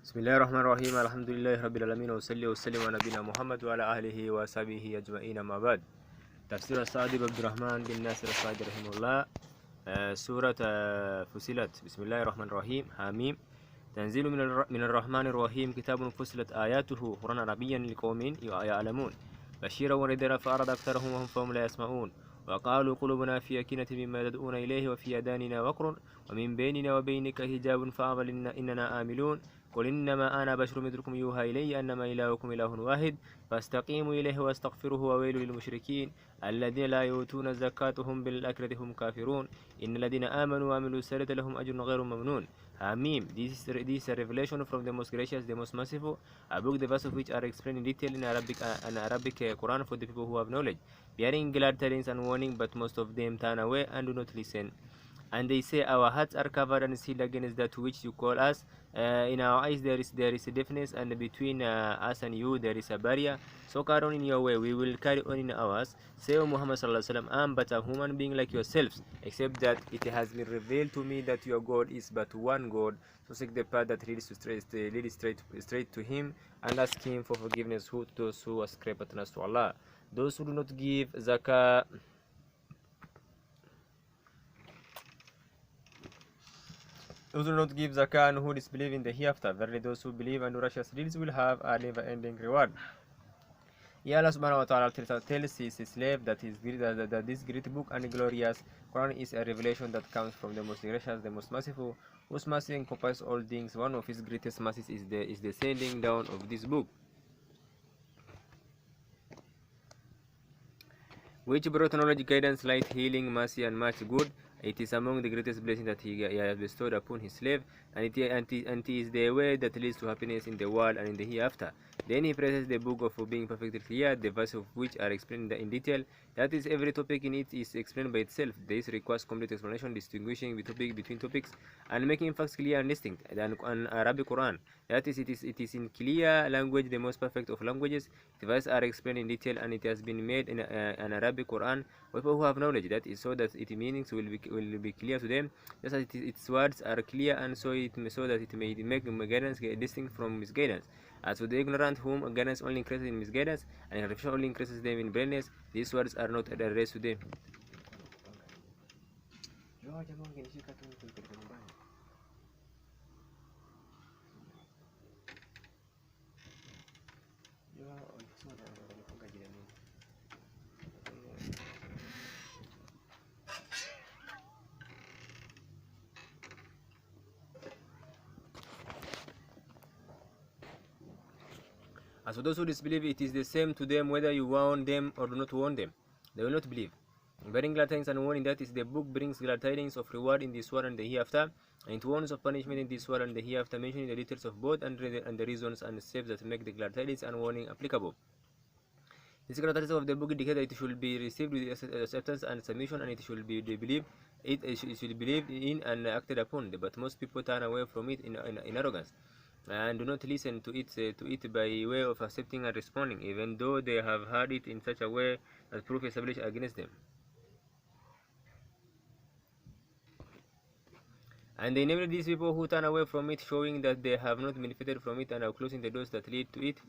بسم الله الرحمن الرحيم. الحمد لله رب العالمين، وصلي وسلم على نبينا محمد وعلى اله وصحبه اجمعين. ما بعد. تفسير الصادق عبد الرحمن بن ناصر الصادق رحمه الله. سورة فصلت. بسم الله الرحمن الرحيم. حميم. تنزيل من الرحمن الرحيم، كتاب فصلت آياته قرآن عربيا لقوم يعلمون بشيرا ونذيرا فأعرض أكثرهم وهم فهم لا يسمعون. وقالوا قلوبنا في أكنة مما تدعون إليه وفي أذاننا وقر ومن بيننا وبينك حجاب فأعمل إننا آملون. قل إنما أنا بشر مثلكم يوحى إلي أنما إلهكم إله واحد فاستقيموا إليه واستغفروه وويل للمشركين الذين لا يؤتون الزكاة هم بالآخرة هم كافرون. إن الذين آمنوا وعملوا الصالحات لهم أجر غير ممنون. Hamim. This is a revelation from the most gracious, the most merciful, a book the verses of which are explained in detail in Arabic Quran for the people who have knowledge, bearing glad tidings and warning, but most of them turn away and do not listen. And they say, our hearts are covered and sealed against that to which you call us. In our eyes there is a deafness, and between us and you there is a barrier. So carry on in your way, we will carry on in ours. Say, O Muhammad sallallahu alaihi wasallam, I am but a human being like yourselves, except that it has been revealed to me that your God is but one God. So seek the path that leads straight to Him, and ask Him for forgiveness. Who those who ascribe patterns to Allah, those who do not give zakah. Those who do not give zakah and who disbelieve in the hereafter, verily those who believe and do righteous deeds will have a never-ending reward. Allah subhanahu wa ta'ala tells his slave that this great book and glorious Quran is a revelation that comes from the most gracious, the most merciful, whose mercy encompasses all things. One of his greatest mercies is the sending down of this book, which brought knowledge, guidance, light, healing, mercy, and much good. It is among the greatest blessings that he has bestowed upon his slave, and it is the way that leads to happiness in the world and in the hereafter. Then he praises the book of being perfectly clear, the verses of which are explained in detail. That is, every topic in it is explained by itself. This requires complete explanation, distinguishing between topics and making facts clear and distinct. An Arabic Quran, that is, it is in clear language, the most perfect of languages. The verses are explained in detail, and it has been made in an Arabic Quran for people who have knowledge. That is so that its meanings will be clear to them, just as its words are clear, and so that it may make guidance distinct from misguidance. As for the ignorant, whom guidance only increases in misguidance, and reflection only increases them in blindness, these words are not addressed to them. As for those who disbelieve, it is the same to them whether you warn them or do not warn them. They will not believe. Bearing glad tidings and warning, that is, the book brings glad tidings of reward in this world and the hereafter, and it warns of punishment in this world and the hereafter, mentioning the details of both and the reasons and steps that make the glad tidings and warning applicable. The secretaries of the book indicate that it should be received with acceptance and submission, and it should be believed. It should be believed in and acted upon. But most people turn away from it in arrogance, and do not listen to it by way of accepting and responding, even though they have heard it in such a way that proof is established against them. And they named these people who turn away from it, showing that they have not benefited from it and are closing the doors that lead to it.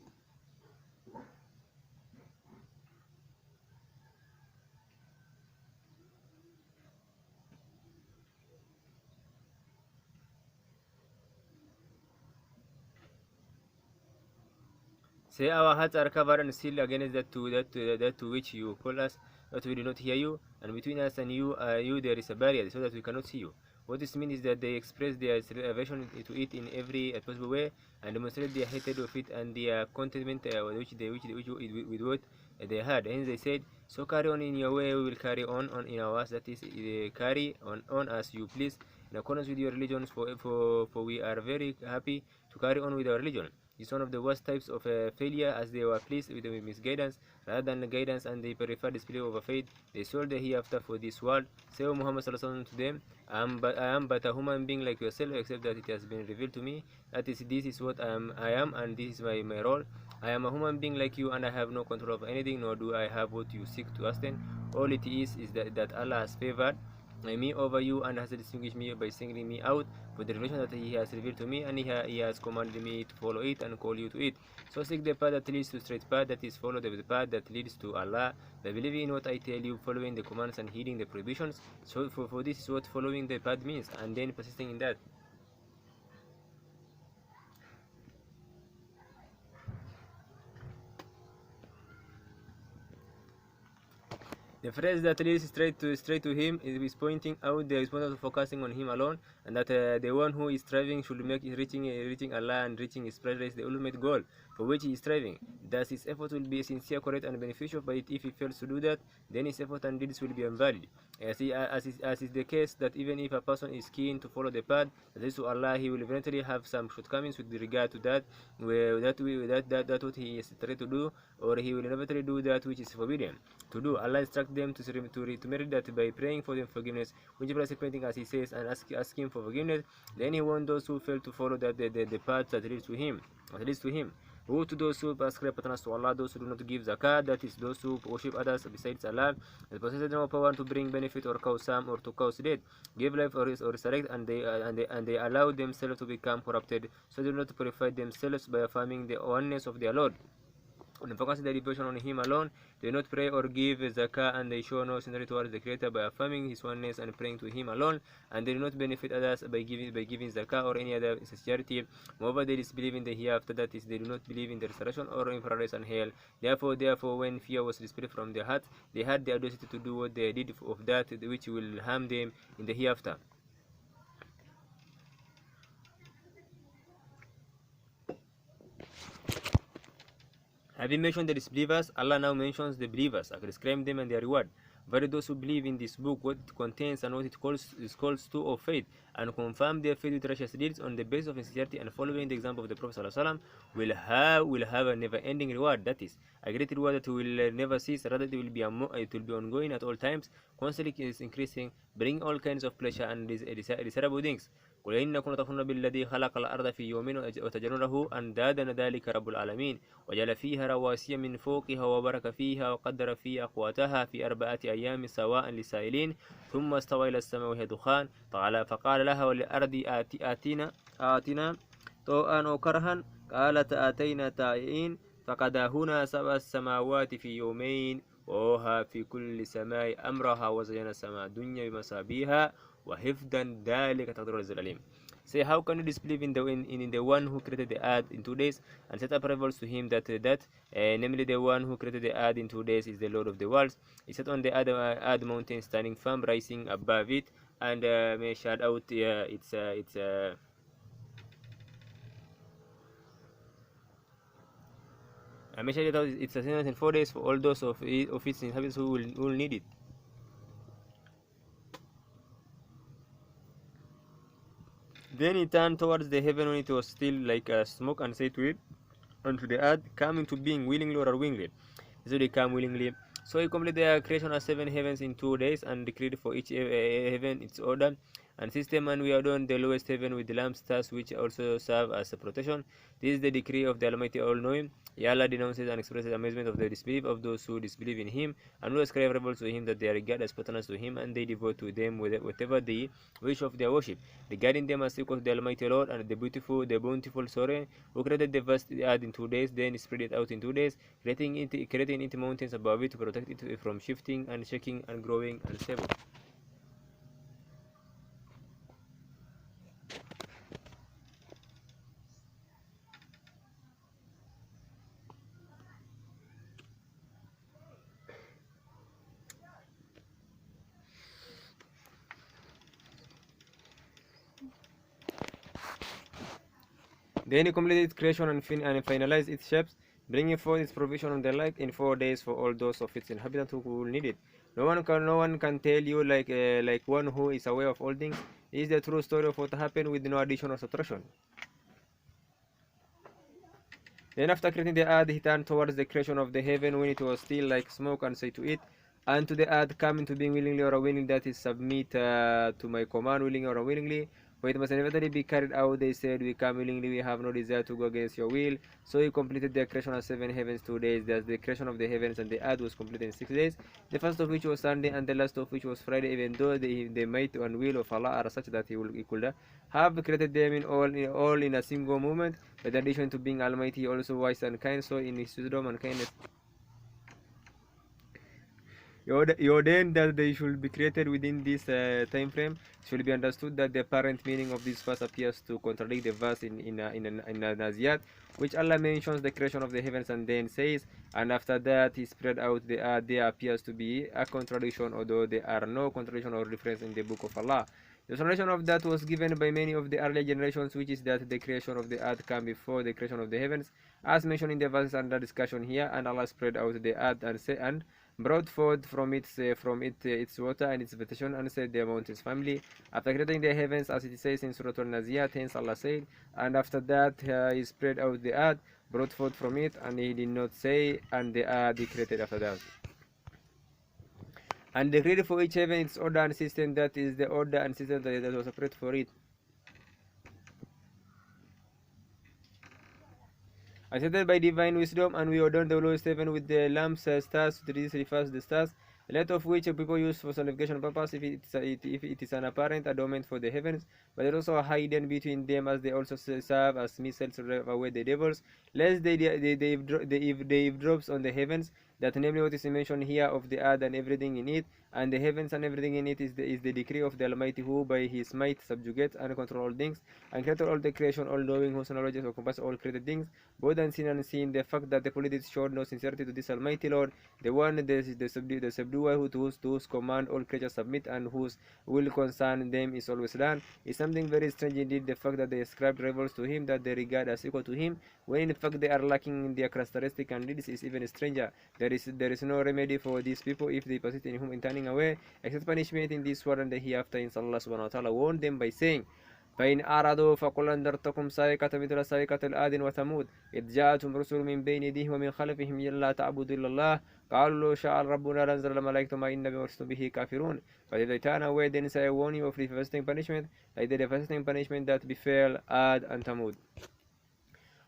Say, our hearts are covered and sealed against that to which you call us, that we do not hear you, and between us and you there is a barrier, so that we cannot see you. What this means is that they express their aversion to it in every possible way, and demonstrate their hatred of it and their contentment with what they had. Hence they said, so carry on in your way, we will carry on in ours, that is, carry on as you please, in accordance with your religions, for we are very happy to carry on with our religion. Is one of the worst types of failure, as they were pleased with the misguidance rather than guidance, and they prefer display of a faith. They sold the hereafter for this world. Say, O Muhammad sallallahu alaihi wasallam, to them, I am but a human being like yourself, except that it has been revealed to me. That is, this is what I am, and this is my role. I am a human being like you, and I have no control of anything, nor do I have what you seek to ascertain. All it is that Allah has favored me over you, and has distinguished me by singling me out for the revelation that he has revealed to me, and he has commanded me to follow it and call you to it. So seek the path that leads to straight path, that is, follow the path that leads to Allah, by believing in what I tell you, following the commands and heeding the prohibitions. So for this is what following the path means, and then persisting in that. The phrase that leads straight to him is pointing out the importance of focusing on him alone, and that the one who is striving should make reaching Allah and reaching his presence the ultimate goal for which he is striving. Thus his effort will be sincere, correct, and beneficial, but if he fails to do that, then his effort and deeds will be invalid. As is the case that even if a person is keen to follow the path that leads to Allah, he will eventually have some shortcomings with regard to that what he is trying to do, or he will inevitably do that which is forbidden to do. Allah instructs them to merit that by praying for them forgiveness, which is repenting as he says, and ask him for forgiveness. Then he warns those who fail to follow the path that leads to him. Woe to those who ascribe patterns to Allah, those who do not give zakat, that is, those who worship others besides Allah, and possess no power to bring benefit or cause harm or to cause death, give life or resurrect, and they allow themselves to become corrupted, so they do not purify themselves by affirming the oneness of their Lord. When focusing their devotion on Him alone, they do not pray or give zakah, and they show no sincerity towards the Creator by affirming His oneness and praying to Him alone, and they do not benefit others by giving zakah or any other sincerity. Moreover, they disbelieve in the hereafter, that is, they do not believe in the resurrection or in paradise and hell. Therefore, when fear was dispelled from their hearts, they had the audacity to do what they did of that which will harm them in the hereafter. Having mentioned the disbelievers, Allah now mentions the believers and describes them and their reward. Very those who believe in this book, what it contains and what it calls to of faith, and confirm their faith with righteous deeds on the basis of sincerity and following the example of the Prophet ﷺ, will have a never-ending reward. That is, a great reward that will never cease. Rather, it will be ongoing at all times, constantly increasing, bringing all kinds of pleasure and desirable things. قل إنكم تكفرون بالذي خلق الأرض في يومين وتجعلون له أندادا ذلك رب العالمين وجعل فيها رواسي من فوقها وبارك فيها وقدر فيها أقواتها في 4 أيام سواء للسائلين ثم استوى إلى السماء وهي دخان فقال لها وللأرض آتنا طوعا وكرها قالت آتينا طائعين فقضاهن 7 السماوات في يومين وأوحى في كل سماء أمرها وزينا السماء الدنيا بمصابيها وحفظا ذلك تقدير العزيز العليم. Say, how can you disbelieve in the one who created the earth in 2 days and set up rivals to him that namely the one who created the earth in 2 days is the Lord of the worlds. He set on the earth mountain standing firm, rising above it, and measured out its sustenance in 4 days for all those of its inhabitants who will need it. Then he turned towards the heaven when it was still like smoke, and said to it, unto the earth, come into being willingly or unwillingly. So they come willingly. So he completed the creation of 7 heavens in 2 days, and decreed for each heaven its order and system, and we adorned the lowest heaven with the lamp stars, which also serve as a protection. This is the decree of the Almighty All-Knowing. Allah denounces and expresses amazement of the disbelief of those who disbelieve in Him, and who ascribe rebels to Him, that they regard as partners to Him, and they devote to them whatever they wish of their worship, regarding them as equal to the Almighty Lord and the bountiful Sovereign, who created the vast earth in 2 days, then spread it out in 2 days, creating it mountains above it to protect it from shifting and shaking and growing unstable. Then he completed its creation and finalized its shapes, bringing forth its provision and the like in 4 days for all those of its inhabitants who will need it. No one can tell you like one who is aware of all things. This is the true story of what happened with no addition or subtraction. Then after creating the earth, he turned towards the creation of the heaven when it was still like smoke, and said to it, and to the earth, come into being willingly or unwillingly, that is, submit to my command willingly or unwillingly. for it must inevitably be carried out. They said, we come willingly, we have no desire to go against your will. So he completed the creation of 7 heavens 2 days. Thus the creation of the heavens and the earth was completed in 6 days, the first of which was Sunday and the last of which was Friday, even though the might and will of Allah are such that he could have created them all in a single moment. But in addition to being almighty, also wise and kind, so in his wisdom and kindness he ordained that they should be created within this time frame. It should be understood that the apparent meaning of this verse appears to contradict the verse in Naziyat, which Allah mentions the creation of the heavens and then says, and after that he spread out the earth. There appears to be a contradiction, although there are no contradiction or difference in the book of Allah. The explanation of that was given by many of the earlier generations, which is that the creation of the earth came before the creation of the heavens, as mentioned in the verses under discussion here. And Allah spread out the earth and brought forth from it its water and its vegetation, and said the mountains family. After creating the heavens, as it says in Surah Al-Naziyat, hence Allah said, and after that he spread out the earth, brought forth from it, and he did not say, and the earth he created after that. And they created for each heaven its order and system, that is the order and system that was separate for it. Accepted by divine wisdom, and we adorn the lowest heaven with the lamps, stars. This refers to the stars, a lot of which people use for navigation purpose if it is an apparent adornment for the heavens, but there is also a hidden between them, as they also serve as missiles to drive away the devils, lest they eavesdrops on the heavens, that namely what is mentioned here of the earth and everything in it, and the heavens and everything in it is the decree of the Almighty, who by his might subjugates and controls all things, and created all the creation, all knowing, whose knowledge encompasses all created things, both unseen and seen. The fact that the polytheists showed no sincerity to this Almighty Lord, the one, the subduer, who to whose command all creatures submit and whose will concern them is always done, is something very strange indeed. The fact that they ascribe rivals to him that they regard as equal to him, when in fact they are lacking in their characteristic and deeds, is even stranger. There is no remedy for these people if they persist in whom in turning away, except punishment in this world and the hereafter. In Allah subhanahu wa ta'ala warned them by saying, فإن أعرضوا فقل أنذرتكم صاعقة مثل صاعقة العاد وثمود إذ جاءتهم رسل من بين يديهم ومن خلفهم لا تعبدوا إلا الله قالوا لو شاء ربنا لأنزل الملائكة ما إنا بما أرسلتم به كافرون. But if they turn away, then say I warn you of the devastating punishment, like the devastating punishment that befell Ad and Thamud.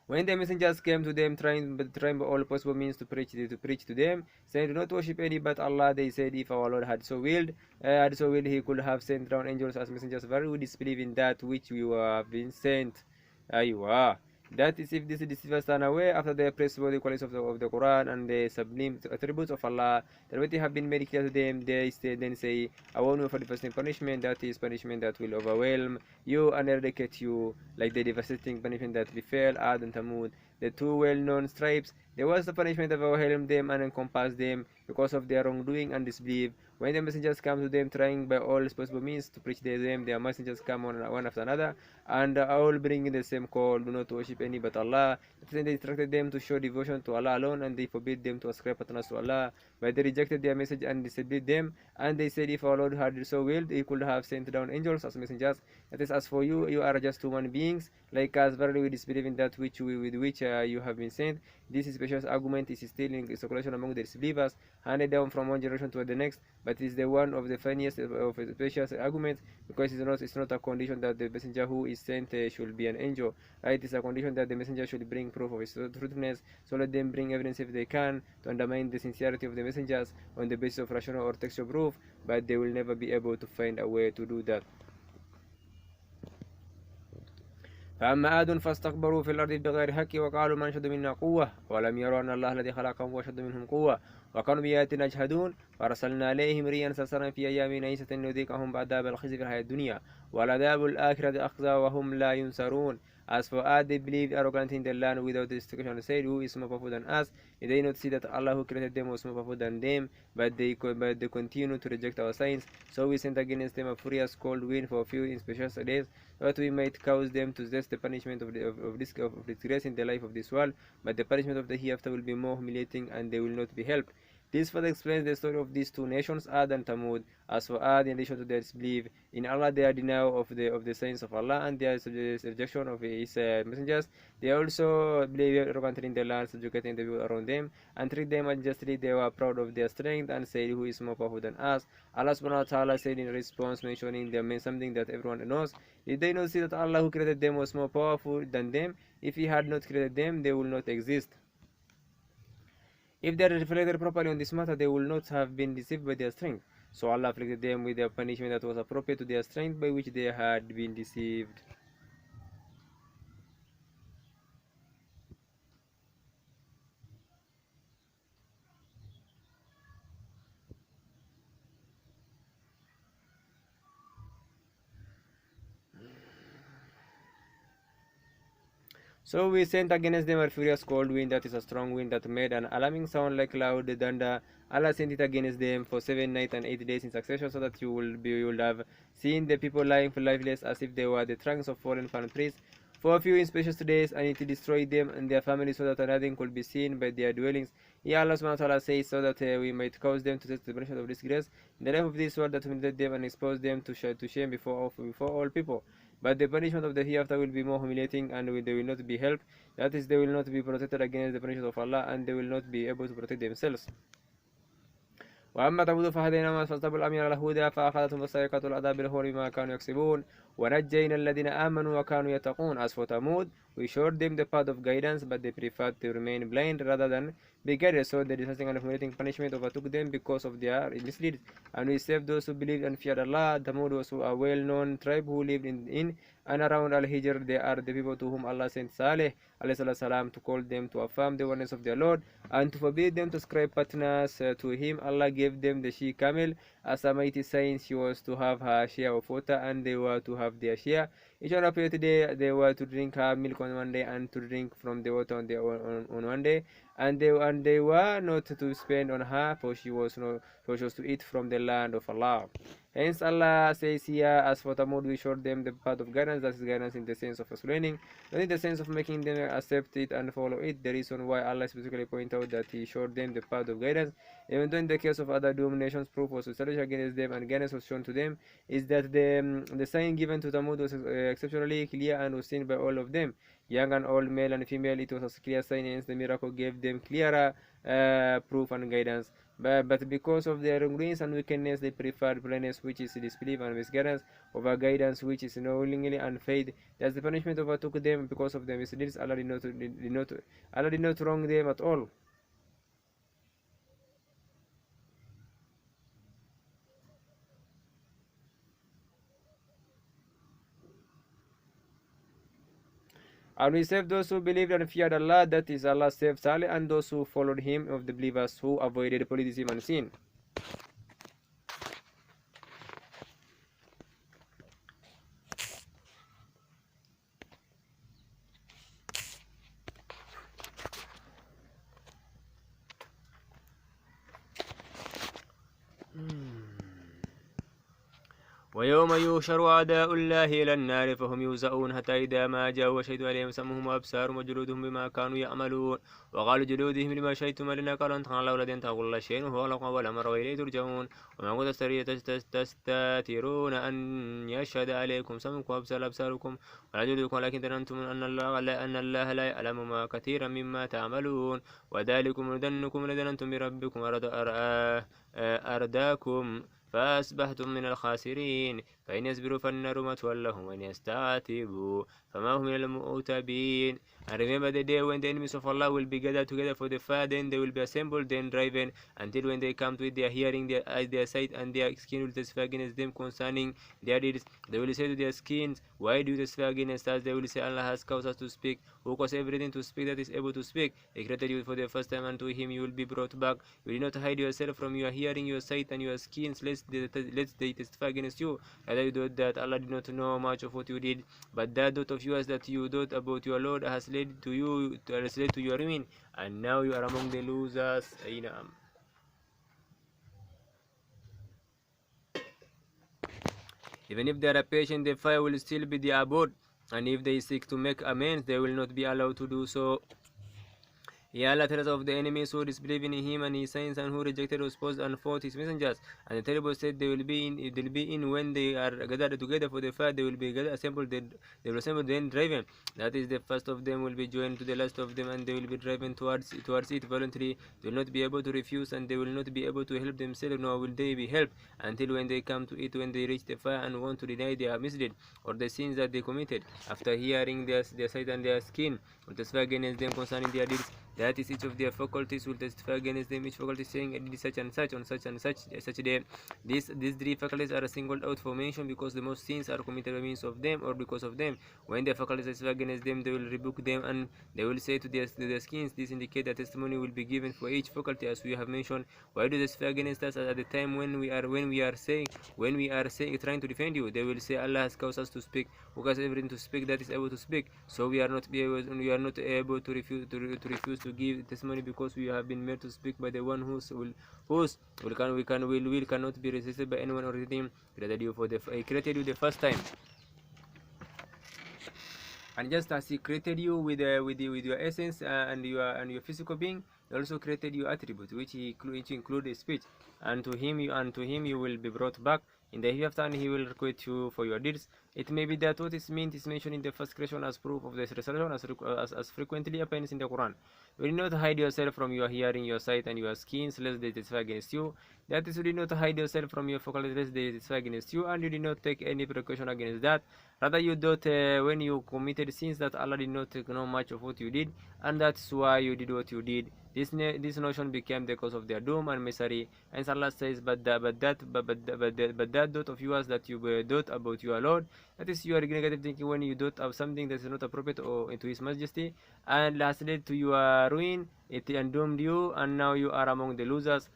When the messengers came to them, trying by all possible means to preach to them, saying, do not worship any but Allah, they said, if our Lord had so willed, he could have sent down angels as messengers. Very we disbelieve in that which we have been sent. Aywa. That is, if these deceivers turn away after they praise the qualities of the Quran and the sublime attributes of Allah, that when they have been made clear to them, they then say, I warn you for the devastating punishment, that is punishment that will overwhelm you and eradicate you, like the devastating punishment that befell Ad and Thamud, the two well-known tribes. There was the punishment that overwhelmed them and encompassed them because of their wrongdoing and disbelief. When the messengers come to them, trying by all possible means to preach to them, their messengers come one after another, and all bringing the same call, do not worship any but Allah. Then they instructed them to show devotion to Allah alone, and they forbid them to ascribe partners to Allah. But they rejected their message and disobeyed them, and they said, if our Lord had so willed, he could have sent down angels as messengers. That is, as for you, you are just human beings like us. Verily we disbelieve in that with which you have been sent. This specious argument is still in circulation among the disbelievers, handed down from one generation to the next, but it is the one of the funniest of specious arguments, because it's not a condition that the messenger who is sent should be an angel. It is a condition that the messenger should bring proof of his truthfulness. So let them bring evidence if they can to undermine the sincerity of the messengers on the basis of rational or textual proof, but they will never be able to find a way to do that. فأما عاد فاستكبروا في الأرض بغير حق وقالوا من أشد منا قوة ولم يروا أن الله الذي خلقهم وأشد منهم قوة وكانوا بآياتنا يجحدون فأرسلنا عليهم ريحا صرصرا في أيام نحسة لنذيقهم عذاب الخزي في الحياة الدنيا ولعذاب الآخرة أخزى وهم لا ينصرون. As for us, they believed arrogantly in the land without justification, and said, who is more powerful than us? Did they not see that Allah who created them was more powerful than them? But they continue to reject our signs. So we sent against them a furious cold wind for a few inspicious days, so that we might cause them to test the punishment of disgrace in the life of this world. But the punishment of the hereafter will be more humiliating, and they will not be helped. This further explains the story of these two nations, Ad and Thamud. As for Ad, in addition to their disbelief in Allah, they are denial of the signs of Allah and their rejection of His messengers. They also believe arrogantly in the land, subjugating the people around them and treat them unjustly. They were proud of their strength and said, "Who is more powerful than us?" Allah subhanahu wa ta'ala said in response, mentioning them something that everyone knows. Did they not see that Allah who created them was more powerful than them? If He had not created them, they would not exist. If they had reflected properly on this matter, they would not have been deceived by their strength. So Allah afflicted them with a punishment that was appropriate to their strength by which they had been deceived. So we sent against them a furious cold wind, that is a strong wind that made an alarming sound like loud thunder. Allah sent it against them for 7 nights and 8 days in succession, so that you would have seen the people lying lifeless as if they were the trunks of fallen palm trees for a few inspicious days, and it destroyed them and their families, so that nothing could be seen by their dwellings. Here Allah subhanahu wa ta'ala says, so that we might cause them to taste the punishment of disgrace in the life of this world, that humiliated them and exposed them to shame before all people. But the punishment of the hereafter will be more humiliating, and they will not be helped. That is, they will not be protected against the punishment of Allah, and they will not be able to protect themselves. وأما ثمود فهديناهم فاستبقوا الأمير على الهدى فأخذتهم الصاعقة العذاب بالهون بما كانوا يكسبون ونجينا الذين آمنوا وكانوا يتقون. As for Thamud, we showed them the path of guidance, but they preferred to remain blind rather than be guided. So the disgusting and humiliating punishment overtook them because of their misdeeds. And we saved those who believed and feared Allah. Thamud was a well-known tribe who lived in and around Al-Hijr. They are the people to whom Allah sent Saleh salam to call them to affirm the oneness of their Lord and to forbid them to ascribe partners to Him. Allah gave them the she-camel as a mighty sign. She was to have her share of water, and they were to have their share. Each one appeared today. They were to drink her milk on one day and to drink from the water on one day, and they were not to spend on her, for she was to eat from the land of Allah. Hence Allah says here, as for Thamud, we showed them the path of guidance. That is guidance in the sense of explaining, not in the sense of making them accept it and follow it. The reason why Allah specifically point out that He showed them the path of guidance, even though in the case of other doomed nations, proof was established against them and guidance was shown to them, is that the sign given to Thamud was exceptionally clear and was seen by all of them, young and old, male and female. It was a clear sign, hence the miracle gave them clearer proof and guidance. But because of their wrongdoings and wickedness, they preferred blindness, which is disbelief, and misguidance, over guidance, which is knowingly and faith. Thus the punishment overtook them because of their misdeeds. Allah did not wrong them at all. And we saved those who believed and feared Allah, that is, Allah saved Saleh and those who followed him of the believers who avoided polytheism and sin. ويوم يحشر أعداء الله إلى النار فهم يوزعون حتى إذا ما جاءوا وشهدوا عليهم سمعهم وأبصارهم وجلودهم بما كانوا يعملون وقالوا جلودهم لما شهدتم علينا قالوا أنطقنا الله الذي أنطق كل شيء وهو خلقكم أول مرة وإليه ترجعون وما كنتم تستترون أن يشهد عليكم سمعكم وأبصاركم ولا جلودكم ولكن ظننتم أن الله لا يعلم ما كثيرا مما تعملون وذلكم ظنكم الذي ظننتم بربكم أرداكم فأصبحتم من الخاسرين فإن يصبروا فالنار مثوى لهم وإن يستعتبوا فما هم من المعتبين. And remember the day when the enemies of Allah will be gathered together for the fire, then they will be assembled, then driven, until when they come to it, their hearing, their eyes, their sight, and their skin will testify against them concerning their deeds. They will say to their skins, why do you testify against us? They will say, Allah has caused us to speak, who caused everything to speak that is able to speak. He created you for the first time, and to Him you will be brought back. You will not hide yourself from your hearing, your sight, and your skins, lest they testify against you. Rather you thought that Allah did not know much of what you did, but that thought of yours that you thought about your Lord has led to your ruin, and now you are among the losers. Even if they are patient, the fire will still be their abode, and if they seek to make amends, they will not be allowed to do so. He Allah tells of the enemies who disbelieved in him and his signs, and who rejected, opposed, and fought his messengers. And the terrible state they will be in when they are gathered together for the fight. They will be gathered, assembled. They will assemble, then driven. That is, the first of them will be joined to the last of them, and they will be driven towards it voluntarily. They will not be able to refuse, and they will not be able to help themselves, nor will they be helped until when they come to it, when they reach the fire and want to deny their misdeed or the sins that they committed. After hearing their sight and their skin will testify against them concerning their deeds. That is, each of their faculties will testify against them, each faculty saying, I did such and such on such and such day. These three faculties are singled out for mention because the most sins are committed by means of them or because of them. When their faculties testify against them, they will rebuke them, and they will say to their skins, this indicate that testimony will be given for each faculty, as we have mentioned. Why do they testify against us at the time when we are saying trying to defend you? They will say, Allah has caused us to speak, who has everything to speak, that is able to speak. So we are not able to refuse to give testimony, because we have been made to speak by the one whose will cannot be resisted by anyone or anything. He created you the first time, and just as he created you with your essence and your physical being, he also created your attributes, which include speech. And to him you will be brought back in the hereafter, and he will requite you for your deeds. It may be that what is meant is mentioned in the first creation as proof of this resurrection, as frequently appears in the Quran. You do not hide yourself from your hearing, your sight, and your skins, lest they testify against you. That is, you do not hide yourself from your faculties, lest they testify against you, and you did not take any precaution against that. Rather, you thought when you committed sins that Allah did not know much of what you did, and that's why you did what you did. This notion became the cause of their doom and misery. And Allah says, but that thought of yours that you thought about your Lord, that is your negative thinking when you thought of something that is not appropriate or into His Majesty, and has led to your ruin. It doomed you, and now you are among the losers.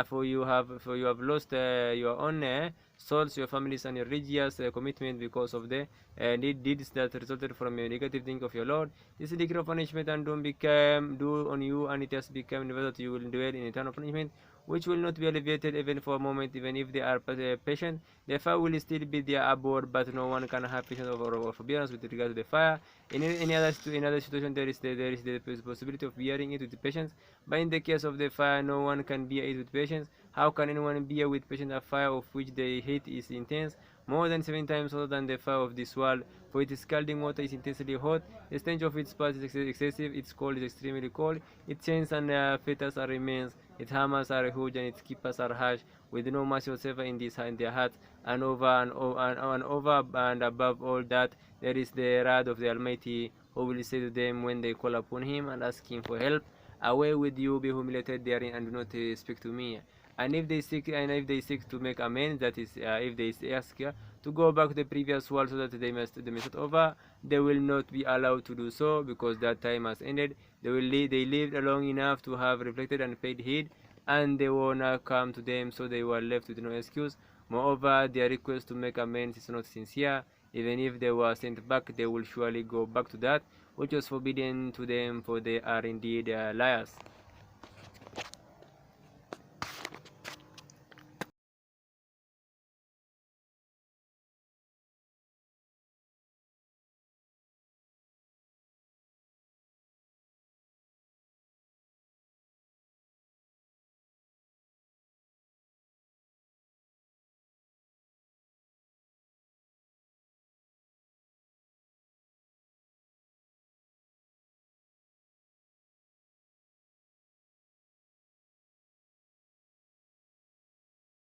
For you have lost your own souls, your families, and your religious commitment because of the deeds that resulted from your negative thinking of your Lord. This decree of punishment and doom became due on you, and it has become universal that you will dwell in eternal punishment, which will not be alleviated even for a moment, even if they are patient. The fire will still be there aboard, but no one can have patience or forbearance with regard to the fire. In other situation, there is the possibility of bearing it with patience, but in the case of the fire, no one can bear it with patience. How can anyone bear with patience a fire of which the heat is intense, more than 7 times hotter than the fire of this world? For its scalding water is intensely hot, the stench of its sparks is excessive, its cold is extremely cold, its chains and fetters are immense, its hammers are huge, and its keepers are harsh, with no mercy whatsoever in their hearts. And over and above all that, there is the wrath of the Almighty, who will say to them when they call upon Him and ask Him for help, away with you, be humiliated therein, and do not speak to me. And if they seek to make amends, that is, if they ask to go back to the previous world so that they may start over, they will not be allowed to do so, because that time has ended. They lived long enough to have reflected and paid heed, and they will not come to them, so they were left with no excuse. Moreover, their request to make amends is not sincere. Even if they were sent back, they will surely go back to that which was forbidden to them, for they are indeed liars.